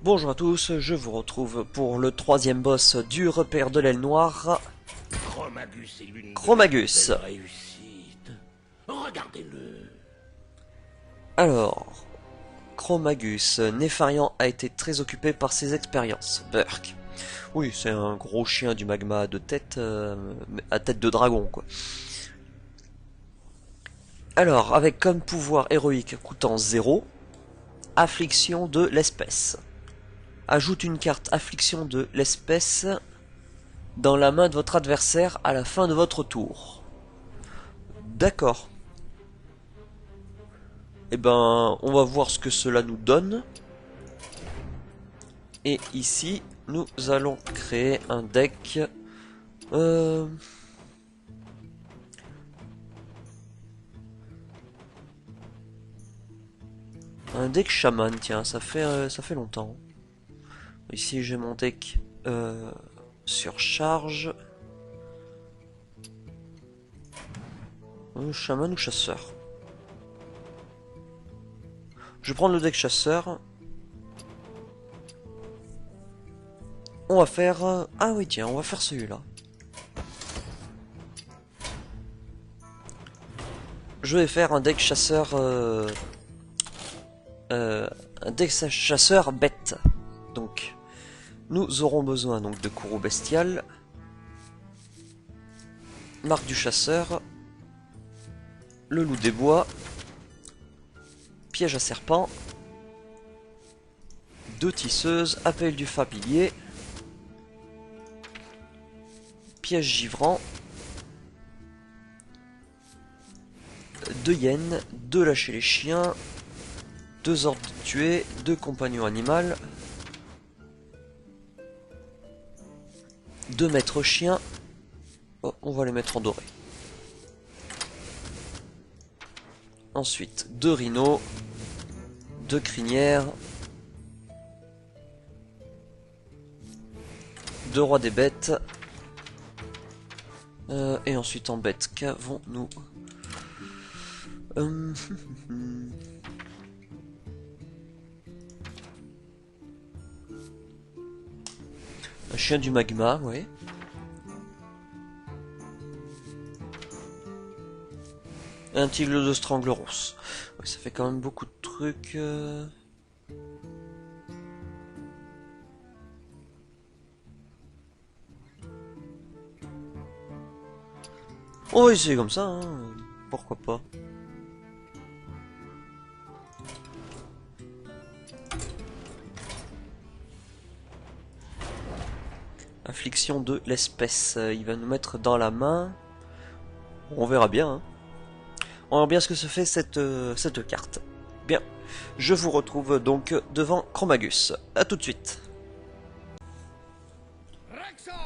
Bonjour à tous, je vous retrouve pour le troisième boss du repère de l'aile noire, Chromagus est l'une de mes plus Chromagus. belles réussites. Regardez-le. Alors, Chromagus, Nefarian a été très occupé par ses expériences. Burk. Oui, c'est un gros chien du magma de tête, à tête de dragon, quoi. Alors, avec comme pouvoir héroïque coûtant 0, affliction de l'espèce. Ajoute une carte affliction de l'espèce dans la main de votre adversaire à la fin de votre tour. D'accord. Eh ben, on va voir ce que cela nous donne. Et ici, nous allons créer un deck. Un deck chaman, tiens, ça fait longtemps. Ici, j'ai mon deck sur charge. Chaman ou chasseur? Je vais prendre le deck chasseur. On va faire... Ah oui, tiens, on va faire celui-là. Je vais faire un deck chasseur... un deck chasseur bête. Donc, nous aurons besoin donc de courroux bestial, marque du chasseur, le loup des bois, piège à serpent, 2 tisseuses, appel du fapilier, piège givrant, 2 hyènes, 2 lâcher les chiens, 2 ordres de tuer, 2 compagnons animal, 2 maîtres chiens. Oh, on va les mettre en doré. Ensuite, 2 rhinos, 2 crinières, 2 rois des bêtes. Et ensuite en bête, qu'avons-nous? Un chien du magma, ouais. Un tigre de Strangleros. Ouais, ça fait quand même beaucoup de trucs. On va essayer comme ça, hein. Pourquoi pas. Affliction de l'espèce. Il va nous mettre dans la main. On verra bien, hein. On verra bien ce que se fait cette carte. Bien. Je vous retrouve donc devant Chromagus. A tout de suite.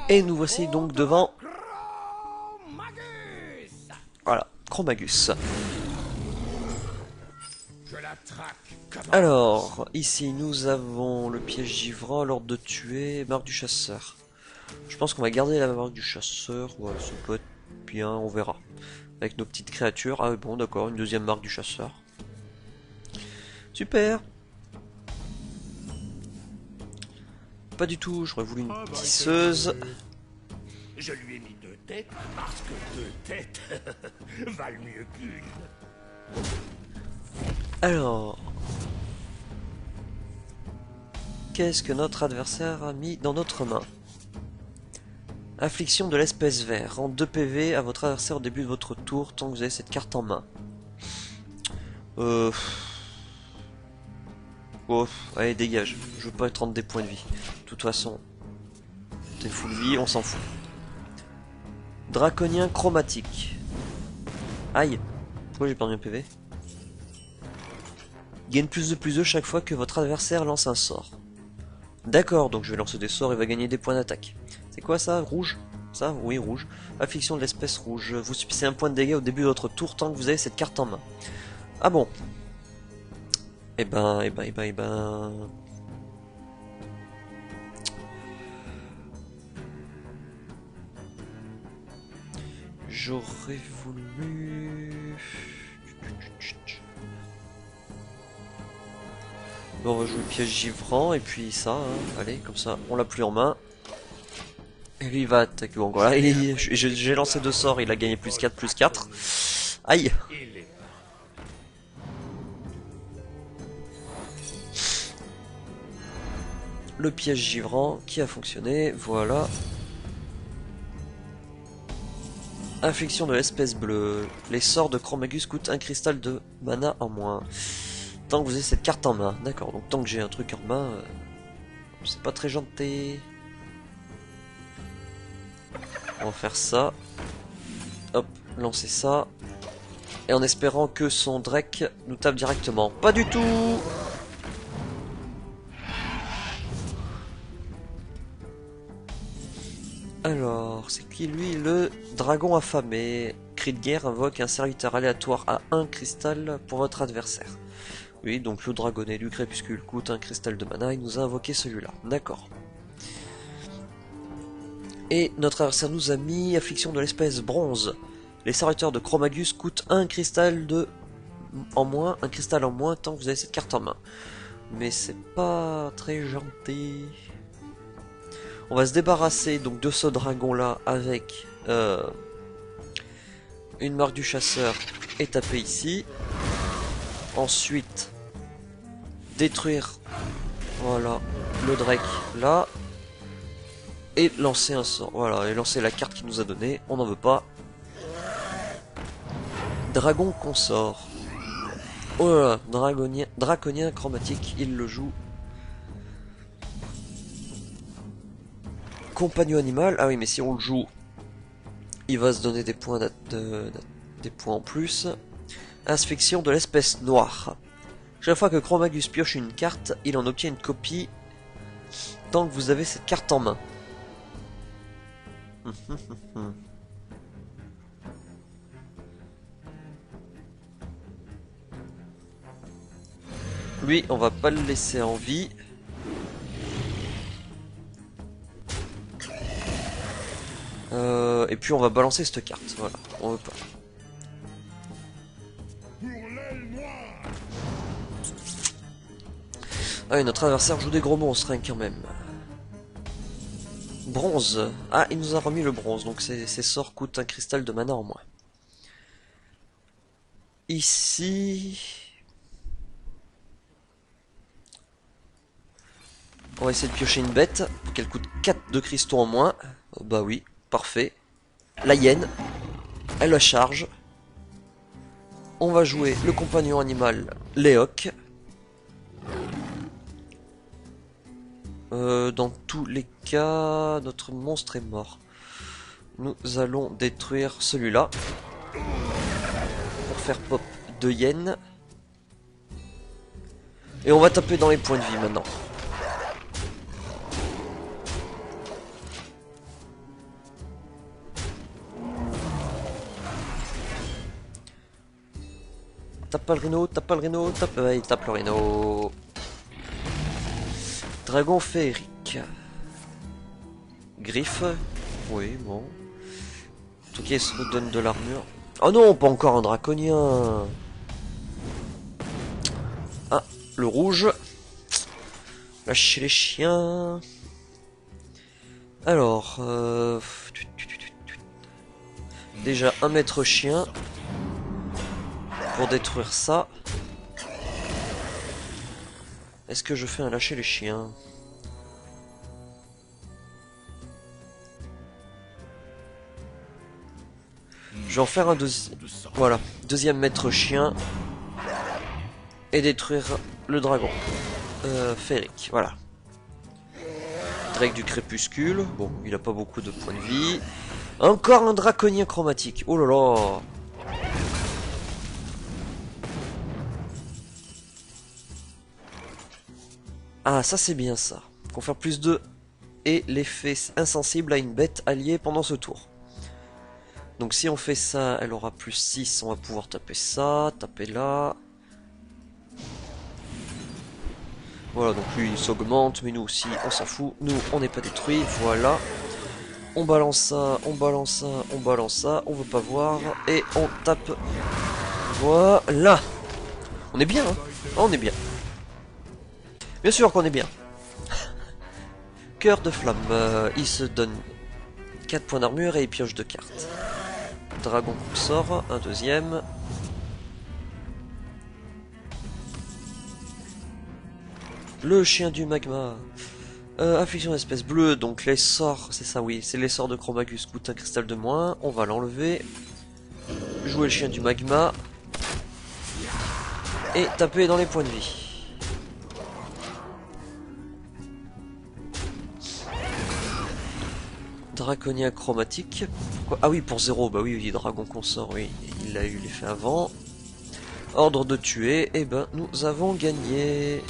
Et nous voici donc devant... Chromagus. Voilà, Chromagus. Je la traque comme un Alors, ici nous avons le piège givrant, l'ordre de tuer, marque du chasseur. Je pense qu'on va garder la marque du chasseur, ouais, ça peut être bien, on verra. Avec nos petites créatures, ah oui, bon d'accord, une deuxième marque du chasseur. Super. Pas du tout, j'aurais voulu une tisseuse. Je lui ai mis 2 têtes parce que 2 têtes valent mieux qu'une. Alors... Qu'est-ce que notre adversaire a mis dans notre main? Affliction de l'espèce vert. Rend 2 PV à votre adversaire au début de votre tour tant que vous avez cette carte en main. Oh, allez, dégage. Je veux pas prendre des points de vie. De toute façon, t'es full vie, on s'en fout. Draconien chromatique. Aïe. Pourquoi j'ai perdu un PV? Gagne plus de chaque fois que votre adversaire lance un sort. D'accord, donc je vais lancer des sorts et va gagner des points d'attaque. C'est quoi ça? Rouge? Ça? Oui, rouge. Affliction de l'espèce rouge. Vous subissez un point de dégâts au début de votre tour tant que vous avez cette carte en main. Ah bon? Eh ben... J'aurais voulu... Bon, on va jouer piège givrant et puis ça, hein. Allez, comme ça, on l'a plus en main. Et lui il va attaquer. Bon, voilà, j'ai lancé 2 sorts, il a gagné plus 4, plus 4. Aïe! Le piège givrant qui a fonctionné, voilà. Infliction de l'espèce bleue. Les sorts de Chromagus coûtent un cristal de mana en moins. Tant que vous avez cette carte en main. D'accord, donc tant que j'ai un truc en main, c'est pas très gentil. On va faire ça. Hop, lancer ça. Et en espérant que son Drake nous tape directement. Pas du tout! Alors, c'est qui lui? Le dragon affamé. Cri de guerre invoque un serviteur aléatoire à 1 cristal pour votre adversaire. Oui, donc le dragonnet du crépuscule coûte un cristal de mana, il nous a invoqué celui-là. D'accord. Et notre adversaire nous a mis affliction de l'espèce bronze. Les serviteurs de Chromagus coûtent un cristal en moins tant que vous avez cette carte en main. Mais c'est pas très gentil. On va se débarrasser donc de ce dragon là avec une marque du chasseur et taper ici. Ensuite détruire voilà le Drake là et lancer un sort. Voilà, et lancer la carte qu'il nous a donnée. On n'en veut pas. Dragon consort. Oh là là, draconien chromatique, il le joue. Compagnon animal, ah oui mais si on le joue, il va se donner des points des points en plus. Inspection de l'espèce noire. Chaque fois que Chromagus pioche une carte, il en obtient une copie tant que vous avez cette carte en main. Lui, on va pas le laisser en vie. Et puis on va balancer cette carte. Voilà, on veut pas. Ah oui, notre adversaire joue des gros monstres hein, quand même. Bronze. Ah, il nous a remis le bronze, donc ces sorts coûtent un cristal de mana en moins. Ici... On va essayer de piocher une bête, pour qu'elle coûte 4 de cristaux en moins. Bah oui, parfait. La hyène, elle la charge. On va jouer le compagnon animal, Léoc. Dans tous les cas, notre monstre est mort. Nous allons détruire celui-là. Pour faire pop 2 yens. Et on va taper dans les points de vie maintenant. Tape pas le rhino, tape pas le rhino, tape... Ouais, il tape le rhino. Dragon féerique. Griffe. Oui, bon. En tout cas, il se redonne de l'armure. Oh non, pas encore un draconien. Ah, le rouge. Lâchez les chiens. Alors, déjà un maître chien. Pour détruire ça. Est-ce que je fais un lâcher les chiens? Je vais en faire un deuxième. Voilà, deuxième maître chien. Et détruire le dragon. Féerique, voilà. Drake du crépuscule. Bon, il a pas beaucoup de points de vie. Encore un draconien chromatique. Oh là là. Ah, ça c'est bien ça. Confère plus 2 et l'effet insensible à une bête alliée pendant ce tour. Donc si on fait ça, elle aura plus 6, on va pouvoir taper ça, taper là. Voilà, donc lui il s'augmente, mais nous aussi, on s'en fout. Nous, on n'est pas détruits, voilà. On balance ça, on balance ça, on balance ça, on veut pas voir. Et on tape. Voilà. On est bien, hein. On est bien. Bien sûr qu'on est bien. Cœur de flamme, il se donne 4 points d'armure et il pioche 2 cartes. Dragon sort, un deuxième. Le chien du magma. Affliction d'espèce bleue, donc les sorts, c'est ça oui, c'est les sorts de Chromagus, coûte un cristal de moins, on va l'enlever. Jouer le chien du magma. Et taper dans les points de vie. Draconia chromatique. Pourquoi? Ah oui, pour 0, bah oui, dragon consort, oui, il a eu l'effet avant. Ordre de tuer, et ben nous avons gagné.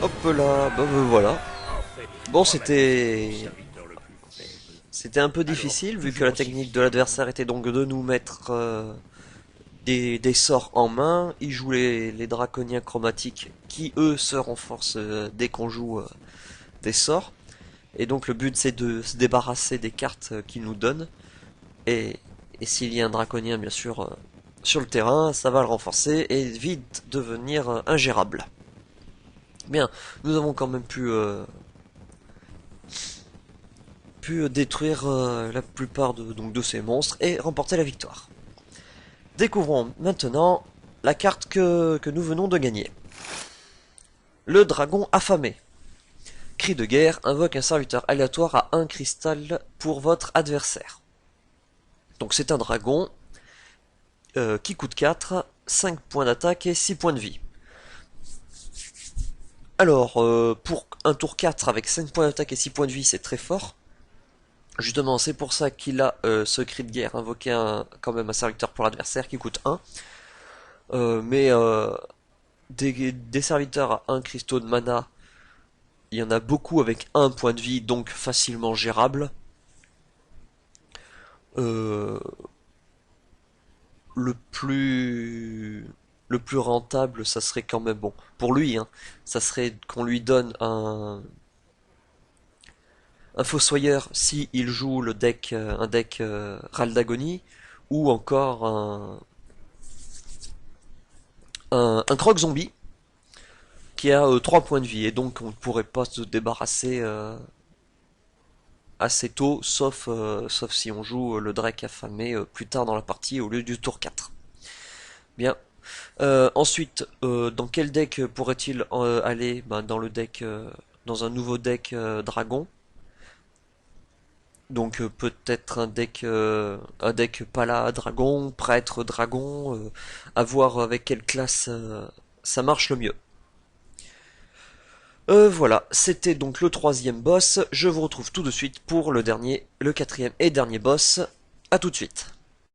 Hop là, bah voilà. Bon, c'était un peu difficile vu que la technique de l'adversaire était donc de nous mettre des sorts en main. Il joue les draconiens chromatiques qui eux se renforcent dès qu'on joue des sorts. Et donc le but c'est de se débarrasser des cartes qu'il nous donne. Et s'il y a un draconien bien sûr sur le terrain, ça va le renforcer et vite devenir ingérable. Bien, nous avons quand même pu détruire la plupart de ces monstres et remporter la victoire. Découvrons maintenant la carte que nous venons de gagner. Le dragon affamé. Cri de guerre invoque un serviteur aléatoire à 1 cristal pour votre adversaire. Donc c'est un dragon qui coûte 4, 5 points d'attaque et 6 points de vie. Alors, pour un tour 4 avec 5 points d'attaque et 6 points de vie, c'est très fort. Justement, c'est pour ça qu'il a ce cri de guerre invoqué quand même un serviteur pour l'adversaire qui coûte 1. Mais des serviteurs à 1 cristaux de mana, il y en a beaucoup avec 1 point de vie, donc facilement gérable. Le plus rentable, ça serait quand même bon pour lui, hein, ça serait qu'on lui donne un fossoyeur si il joue le deck un deck Ral d'Agonie, ou encore un croc zombie qui a 3 points de vie, et donc on ne pourrait pas se débarrasser assez tôt, sauf si on joue le Drake affamé plus tard dans la partie au lieu du tour 4. Bien. Ensuite, dans quel deck pourrait-il aller? Dans le deck, dans un nouveau deck dragon. Donc peut-être un deck Pala dragon, prêtre dragon, à voir avec quelle classe ça marche le mieux. Voilà, c'était donc le 3e boss. Je vous retrouve tout de suite pour le 4e et dernier boss. À tout de suite.